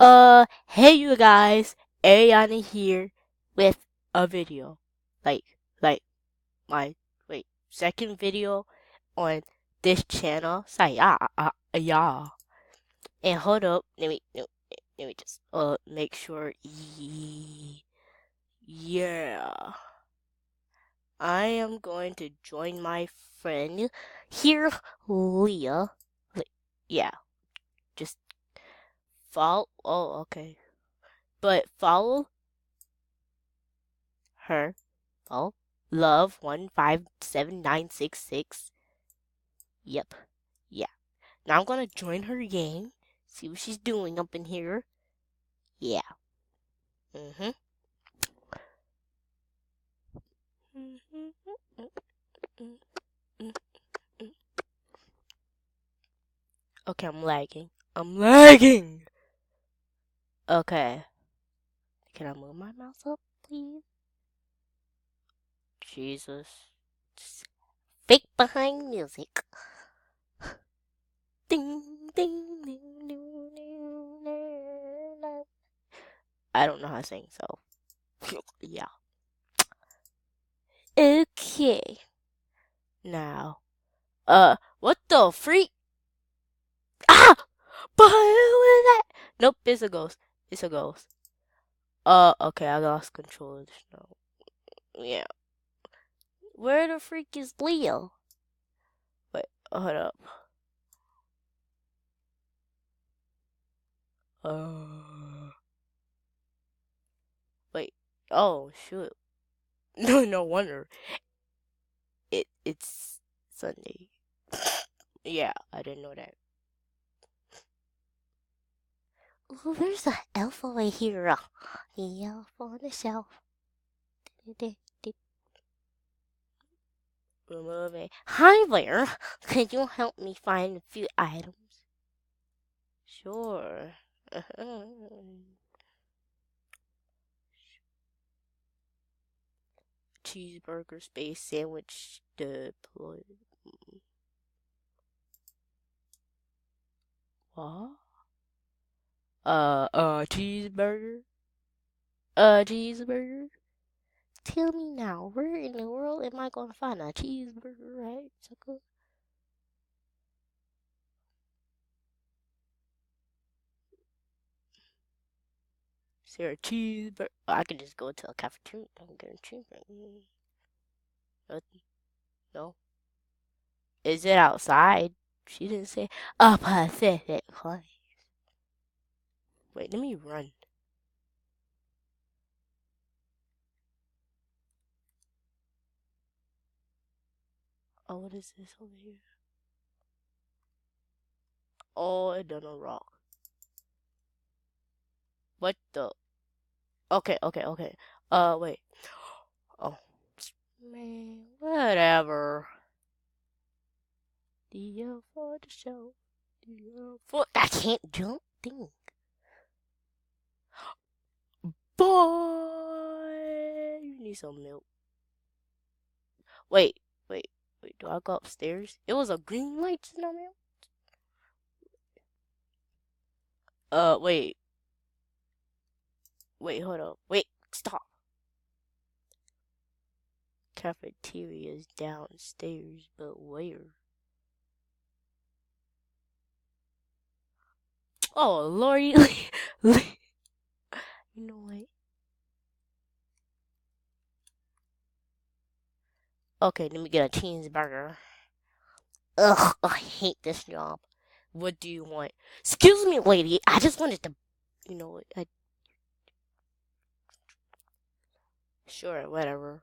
Hey you guys, Ariana here with a video. Like my second video on this channel. So yeah. And hold up, let me just make sure. Yeah, I am going to join my friend here, Leah. Li- Yeah, just follow. Oh, okay, but follow her. Oh, love 157966. Yep. Yeah. Now I'm gonna join her game. See what she's doing up in here. Yeah. Mhm. Okay, I'm lagging. I'm lagging. Okay. Can I move my mouse up, please? Jesus. Just fake behind music. Ding ding ding ding ding. I don't know how to sing, so yeah. Okay. Now, what the freak? Ah! But who is that? Nope, it's a ghost. It's a ghost. Okay, I lost control of the snow. Yeah. Where the freak is Leo? Wait, hold up. Uh, wait. Oh, shoot. No, no wonder. It's Sunday. Yeah, I didn't know that. Oh, there's an elf over here. The elf on the shelf. Remove it. Hi there. Could you help me find a few items? Sure. Cheeseburger space sandwich deployed. What? Cheeseburger? Cheeseburger? Tell me now, where in the world am I gonna find a cheeseburger, right, sucker? Is there a cheeseburger? I can just go to a cafeteria and get a cheeseburger. Nothing. No. Is it outside? She didn't say a pathetic place. Wait, let me run. Oh, what is this over here? Oh, it done a rock. What the? Okay. Wait. Oh, man, whatever. The for the show. The for I can't jump. Thing. Boy, you need some milk. Wait, wait. Do I go upstairs? It was a green light in the milk. Wait. Wait, hold up. Wait, stop. Cafeteria's downstairs, but where? Oh, lordy. You know what? Okay, let me get a cheeseburger. Ugh, I hate this job. What do you want? Excuse me, lady. I just wanted to, you know what? Sure, whatever.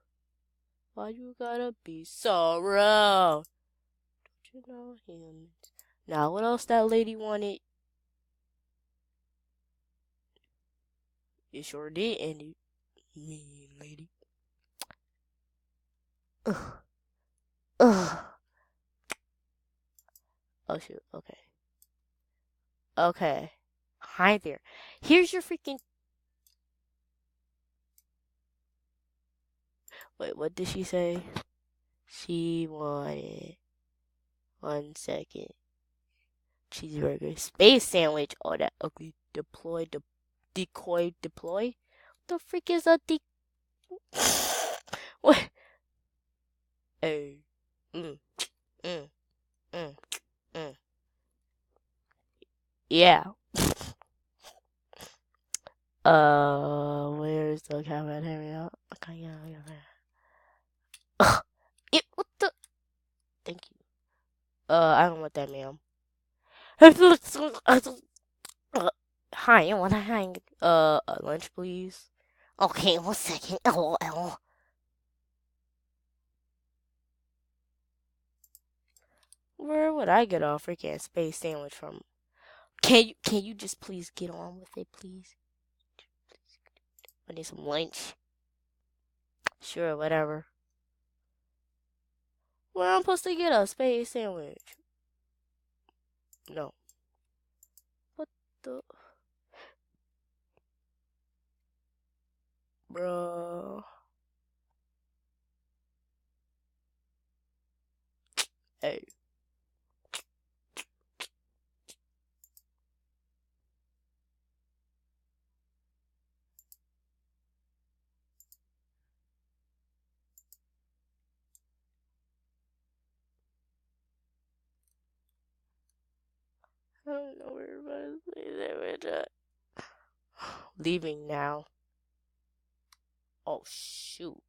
Why you gotta be so rude? Don't you know him? Now, what else that lady wanted? You sure did, Andy. Mean lady. Ugh. Ugh. Oh shoot. Okay. Okay. Hi there. Here's your freaking. Wait, what did she say? She wanted 1 second cheeseburger space sandwich. Oh, that ugly. Deploy. Decoy. Deploy. The freak is a What? Hey. Mm. Mm. Mm. Mm. Yeah. Where's the cafeteria? Okay, yeah. Ugh. What the? Thank you. I don't want that, ma'am. Hi, I want to hang. Lunch, please. Okay, 1 second. LOL. Where would I get a freaking space sandwich from? Can you just please get on with it, please? I need some lunch. Sure, whatever. Where I'm supposed to get a space sandwich? No. What the? Bro. Hey. I don't know where my space sandwich at. Leaving now. Oh, shoot.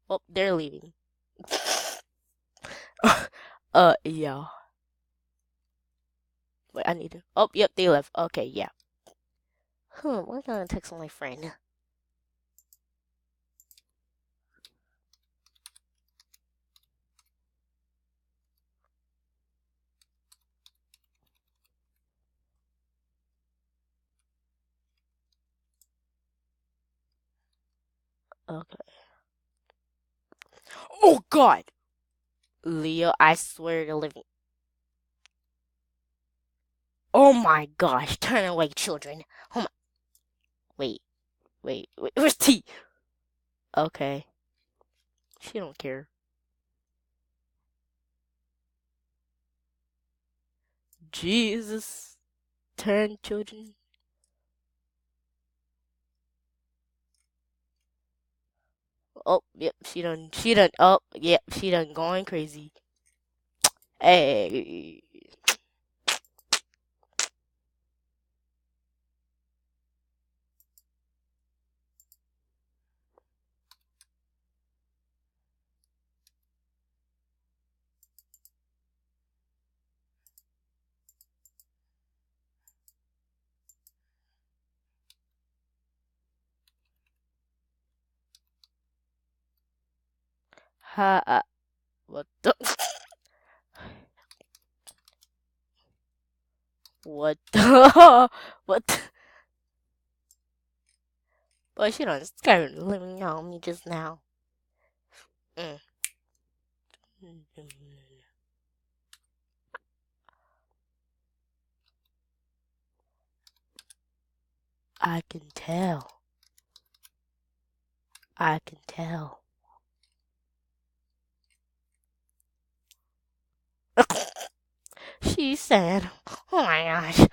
Oh, they're leaving. Yeah. Wait, I need to. Oh, yep, they left. Okay, yeah. We're gonna text my friend. Okay. Oh, God! Leo, I swear to living. Oh my gosh, turn away, children. Oh my. Wait. Where's T? Okay. She don't care. Jesus. Turn, children. Oh, yep, oh, yep, she done going crazy. Hey. What the? What the? What the? Boy, she done scared the living out of me just now. Mm. I can tell. I can tell. She said, oh my gosh.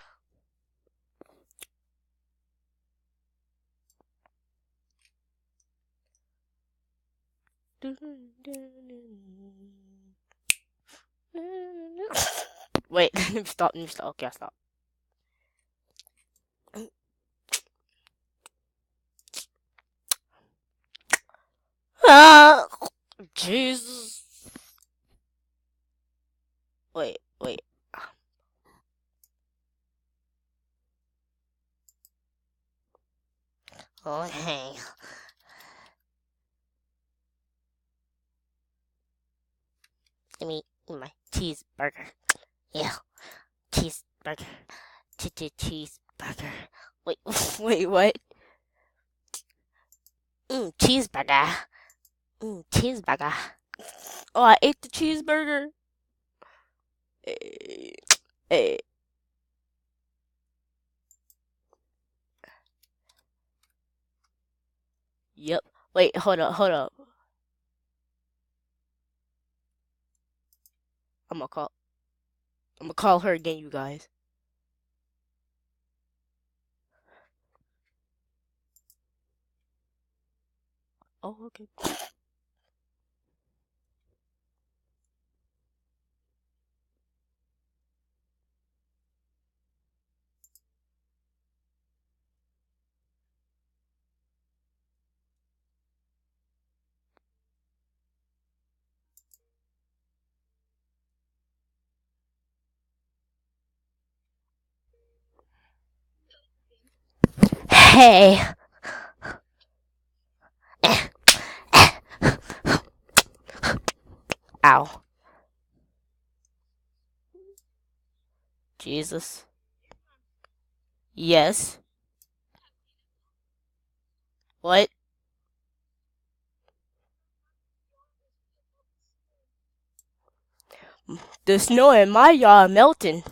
Wait, stop. Okay, I'll stop. Ah, Jesus. Wait. Okay. Give me my cheeseburger. Yeah, cheeseburger. Cheeseburger. Wait, wait, what? Cheeseburger. Cheeseburger. Oh, I ate the cheeseburger. Eh. Yep. Wait, hold up. I'm gonna call her again, you guys. Oh, okay. Hey. Ow. Jesus. Yes. What? The snow in my yard melting.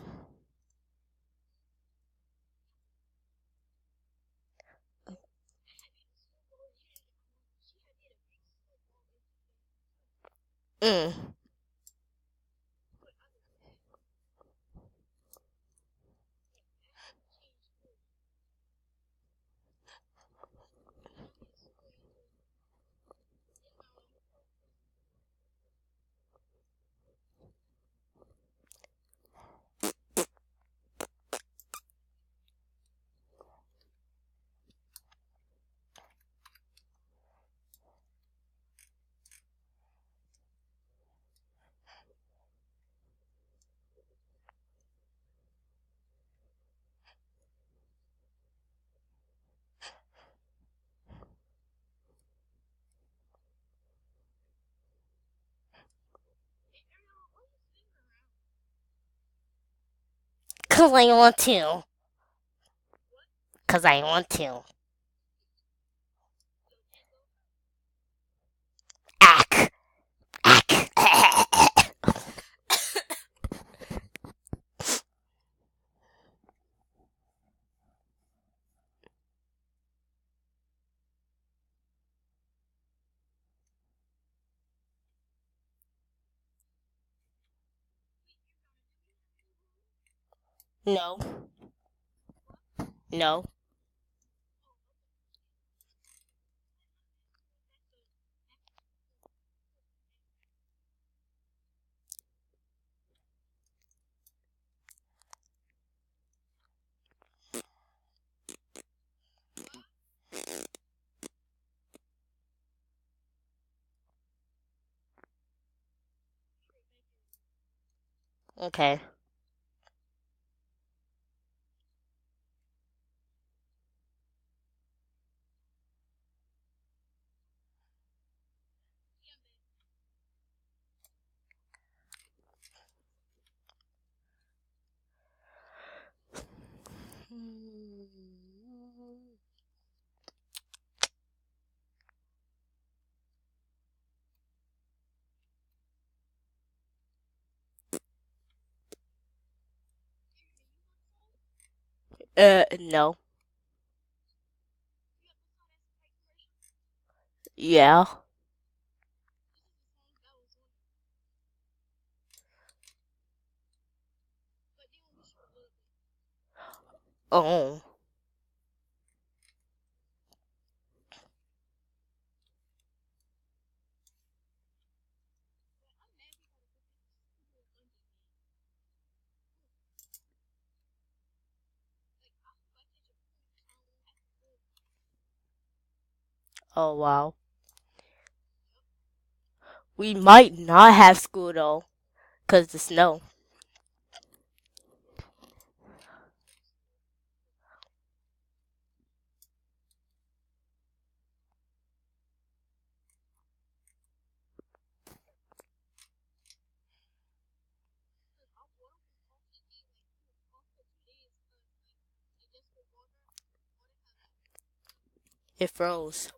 Mm. Cause I want to. Cause I want to. Ack. Ack. No. No. Okay. No. Yeah. Oh. Oh wow. We might not have school though, cause the snow. It froze.